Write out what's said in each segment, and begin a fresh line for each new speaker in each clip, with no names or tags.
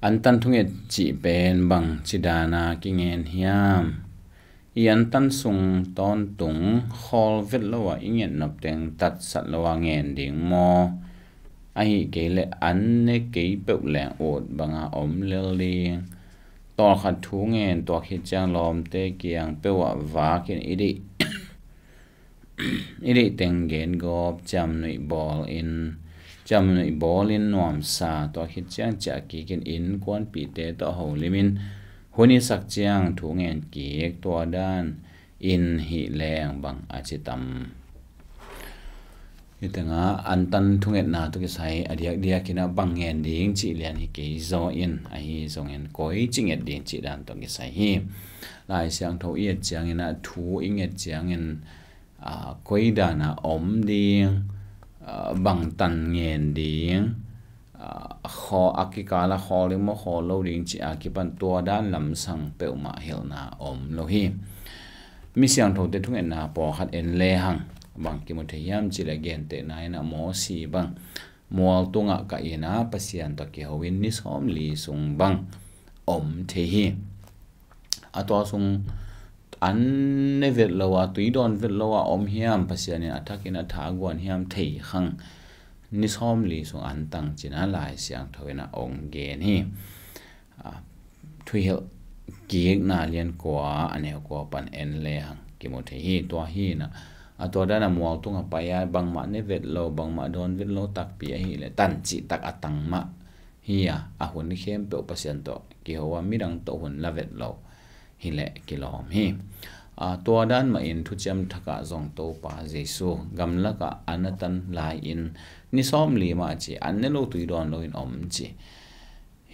an tan thunget chi pen bang chidana kingen hiam ian tan sung ton tung khol vet lowa ingen nop teng tat sat lowa ngen ding mo ai ke le an ne ke pe le ot banga om le ling to khat thu ngen to khi chang lom te kiang pe wa wa kin iri teng gen gop cham nei ball in cham nei ball in nuam sa to khi chang cha ki kin in kwan pi te to ho limin huni sak chiang thu ngen ki ek to dan in hi leng bang achitam itanga antan thunget na to ki sai adiak dia kina bang ngen ding chi lian hi ke zo in a hi zong en koi chinget ding chi dan to ki sai hi lai siang tho ye chiang ina thu inget chiang in koi dana om ding bang tan ngen ding kho akikala kho le mo kho lo ding chi akipan to dan lam sang pe ma hel na om lo hi mi siang tho te thunget na po khat en le hang bang ki mo theyam chi la gen te na ina mo si bang mual tunga ka ina pasian to ki howin ni som li sung bang om the hi atwa sung an ne vet lowa tui don vet lowa om hiam pasian in athakina thagwan hiam thei khang ni som li sung an tang china lai siang thoina ong gen hi thui hel ki na lian kwa ane kwa pan en le hang ki mo the hi to hi na atwa dana mual tunga paya bang ma ne vet lo bang ma don vet lo tak pi hi le tan chi tak atang ma hi a hun ni khem pe pasian to ki howa mirang to hun la vet lo hi le kilom hi to dan ma in thu cham thaka zong to pa jesu gamla ka anatan lai in ni som li ma chi an ne lo tui don lo in om chi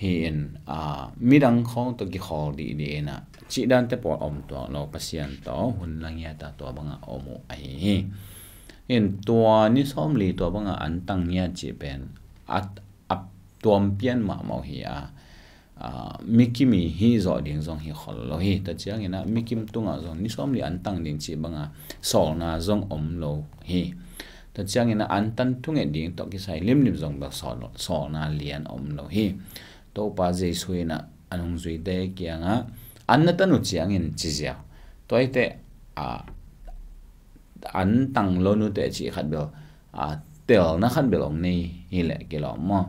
hi in mirang khong to ki khol di di na chi dan te po om to lo pasian to hun lang ya ta to banga omu ai hi in to ni som li to banga an tang ya chi pen at ap tom pian ma mo hi mikimi hi zo ding zong hi khol lo hi ta chiang ina mikim tunga zong ni som li an tang ding chi banga sol na zong om lo hi ta chiang ina an tan thunge ding to ki sai lim lim zong ba sol na lian om lo hi to pa jesu ina anung zui de kianga an tan u chiang in chi zia toite an tang lo nu te chi khat bel tel na khat bel ong nei hi le ke lo mo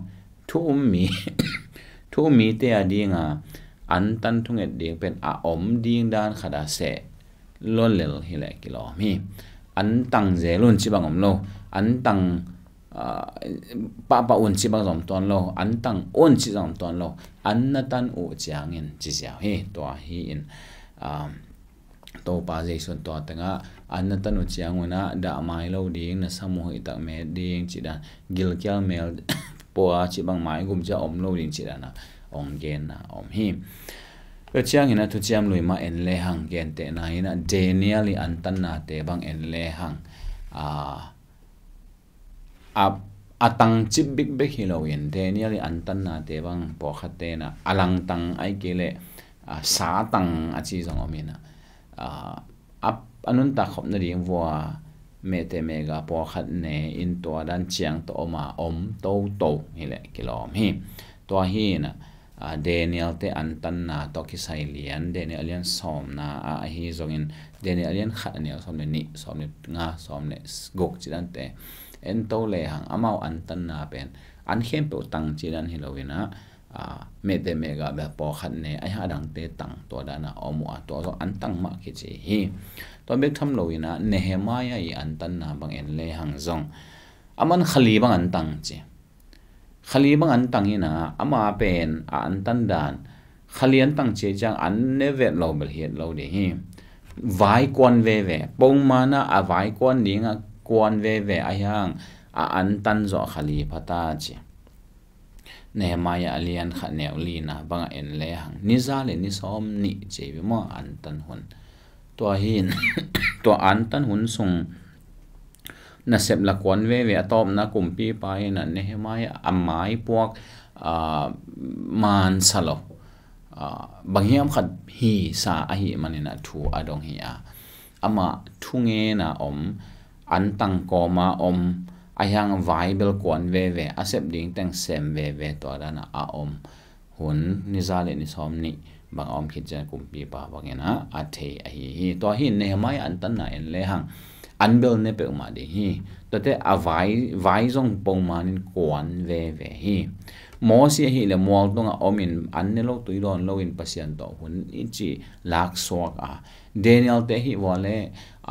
thu mi te adinga an tan thunget ding pen om ding dan khada se lo lel hi le ke lo mi an tang je lun chi bang om lo an tang pa un chi bang zom ton lo an tang on chi zom ton lo an na tan u chiang in chi zia he to hi in to pa je sun to tanga an na tan u chiang una da mai lo ding na samu hi tak me ding chi da gil kyal mel po chi bang mai gum cha om lo ding chi da na ong gen na om hi pe chiang ina thu chiam lui ma en le hang gen te na ina daniel an tan na te bang en le hang atang chip big big hiloin daniel an tan na te bang po khate na alang tang ai kele sa tang achi jong omina anun ta khop na ring wa me te mega po khat ne in to dan chiang to ma om to hile kilom hi to hi na daniel te an tan na to ki sai lian daniel lian som na hi zongin daniel lian khat ne som ne ni som ne nga som ne gok chidan te en to le hang amau an tan na pen an khem pe tang chidan hilowina me te mega ba po khat ne ai ha dang te tang to da na omu to zo an tang ma ki chi hi to bek tham loina nehemaya I an tan na bang en le hang zong aman khali bang an tang chi khali bang an tang ina ama pen an tan dan khali an tang che chang an ne vet lo bel hiet lo de hi vai kon ve pong mana a vai kon dinga kon ve ayang an tan zo khali phata chi nehemaya alian khat neu lina banga en le hang niza le ni som ni chebi mo an tan hun to hin to an tan hun sung na sep la kon ve atop na kumpi pa ina nehemaya amai puak man salo bangiam khat hi sa a hi manina thu adong hi ama thunge na om an tang koma om ayang viable kon ve asep ding tang sem ve to dana om hun ni zale ni som ni bang om khit jan kumpi pa bangena a the a hi to hi Nehemiah an tan na en le hang an bel ne pe ma de hi to te a vai zong pong manin kwan ve hi mo si hi le mol tonga omin an ne lo tuiron lo in pasian to hun ichi lak sok a Daniel te hi wale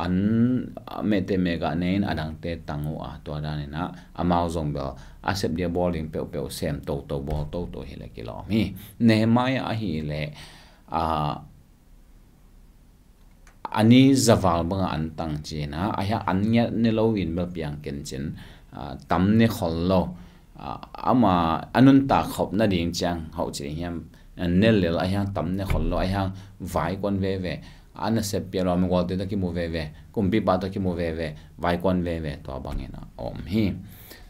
an mete mega nen adang te tangu a to dan na amao zong bel asep dia bowling pe sem to bol to hi le kilo mi Nehemiah a hi le ani zawal banga an tang china aya anya ne lo in bel piang ken chen tam ne khol lo ama anun ta khop na ding chang hau chi hiam nel le aya tam ne khol lo aya vai kon ve ana se pialo me gol te ki mo ve kum bi ba to ki mo ve vai kon ve to bangena om hi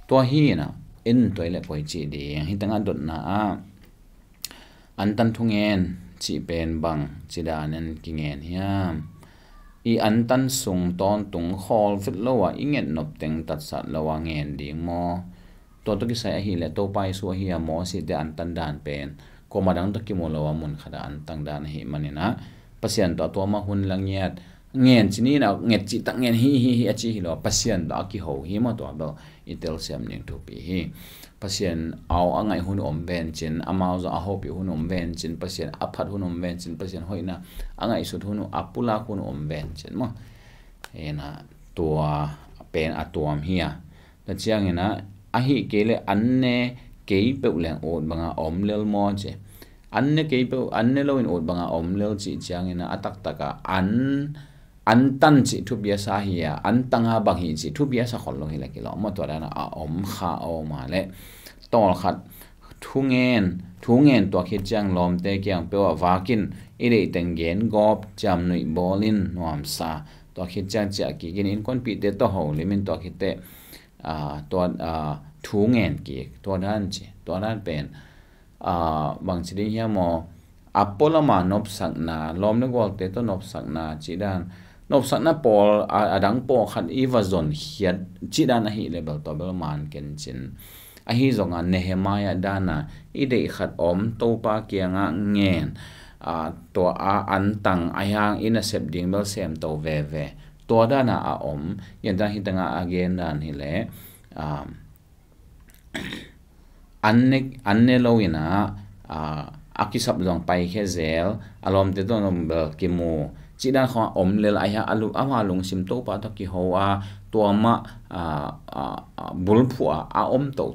to hi na in toilet poi chi de hi tanga dot na an tan thungen chi pen bang chi dan an kingen hiam I an tan sung ton tung khol fit lowa ingen nop teng tat sat lowa ngen ding mo to ki sai hi le to pai su hi mo si de an tan dan pen ko madang to ki mo lowa mun khada an tang dan hi manina pasien to ma hun lang yat ngen chini na nget chi tak ngen hi achi hi lo pasien da ki ho hi ma to ba itel sem ning to pi hi pasien au angai hun om ben chin amao zo a hopi hun om ben chin pasien aphat hun om ben chin pasien hoina angai su hun apula hun om ben chin mo ena tua pen atuam hiya ta chiang ena a hi kele anne kei pe leng od banga om lel mo che anne kei pe anne lo in od banga om lel chi chiang ena atak taka an tan chi thu bia sa hiya an tanga bang hi chi thu bia sa khol lo hi la kilo mo to na a om kha o ma le tol khat thungen to khit chang lom te kyang pe wa wakin ire tengen gop cham nui bolin nuam sa to khit chang cha ki gin in kon pi te to ho limin to khit te to thungen ki to dan pen bang chi ding hiam mo apola ma nop sak na lom ne gol te to nop sak na chi dan nop sak na pol adang po khat I wazon hiat chi dan hi level to bel man ken chin a hi zonga Nehemiah dana ide khat om to pa kianga ngen to an tang ayang ina sep ding bel sem to ve to dana a om yan da hi tanga again dan hi le anne lo ina akisap dong pai khe zel alom te don bel kimu chi dan kho om lel aya alu ama lung sim to pa to ki ho to ma bul phu a om to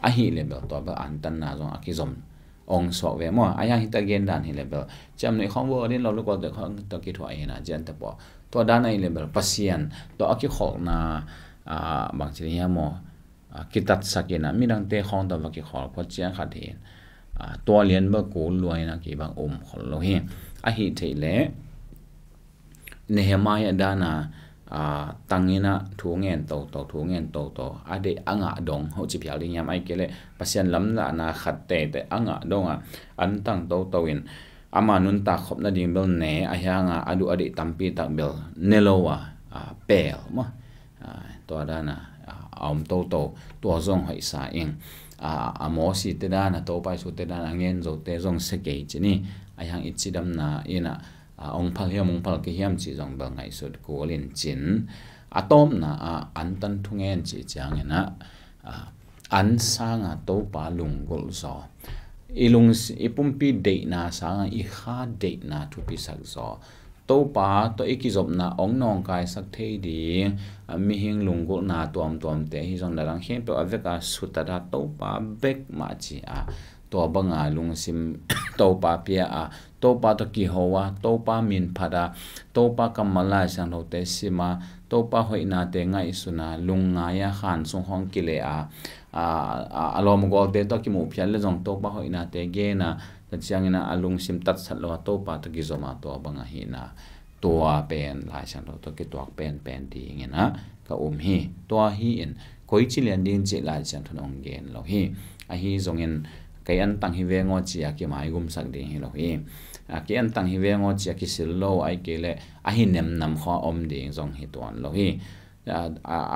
a hi level to ba an tan na jong akizom ong so ve mo aya hi ta gen dan hi level cham nei khom wo ni lo lu ko de khong to ki thwa ina jan ta po to dan ai level pasian to aki khol na bang chi ya mo kitat sakina minang te khong ta ba ki khol pho chiang kha den to lian ba ko luai na ki bang khol lo hi a hi thei le Nehemiah dana tangina thungen to ade anga dong ho chi phial ding yam ai kele pasian lam la na khat te anga donga an tang to in ama nun ta khop na ding bel ne a hanga adu ade tampi tak bel nelowa pel mo to dana om to zong hoi sa ing mo si te dana to pai su te dana ngen zo te zong se ke chini ayang ichidam na ina ong phal ki hiam chi jong ba ngai sut ko lin chin atom na an tan thungen chi chang ena an sanga to pa lungol so ilung ipumpi de na sanga I kha de na thu pi sak so to pa to ikizop na ong nong kai sak thei ding mi hing lungol na tom te hi jong darang hem pe aveka sutada to pa bek ma chi to banga lungsim to pa pia to pa to ki howa to pa min phada to pa kamala sang ho te sima to pa hoina te ngai suna lunga ya khan sung hong kile alom gol te to ki mu phial le jong to pa hoina te ge na ta chiang ina alung sim tat sat lo to pa to ki zoma to banga hi na to pen la sang to ki to pen ti ngena ka hi to hi in koi chi lian din chi la chan thonong gen lo hi a hi zong in kai an tang hi ve ngo chi ki mai gum sak ding hi lo hi ki an tang hi ve ngo chi ki sil lo ai ke le a hi nem nam kho om ding jong hi ton lo hi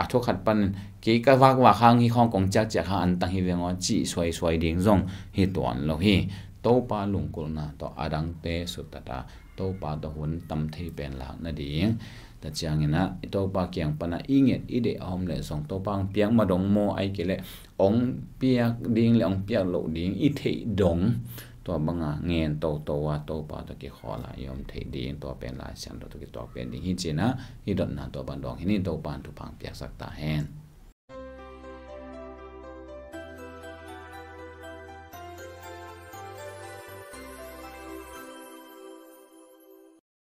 thuốc khát pan cái cái vác hàng hi không công chắc chắc hàng ăn tăng hi vengo chỉ xoay điên rong hi tuan lo hi to pa lung kul na to adang te su ta to pa to hun tam thei pen lak na ding ta chiang ina to pa kyang pana inget ide hom le song to pang piang ma dong mo ai ke le ong piak ding le ong piak lo ding i thei dong to banga ngen to wa to pa to ki khola yom thei ding to pen la siam to ki to pen ding hi china hi dot na to ban dong hi ni to pan tu pang piak sak ta hen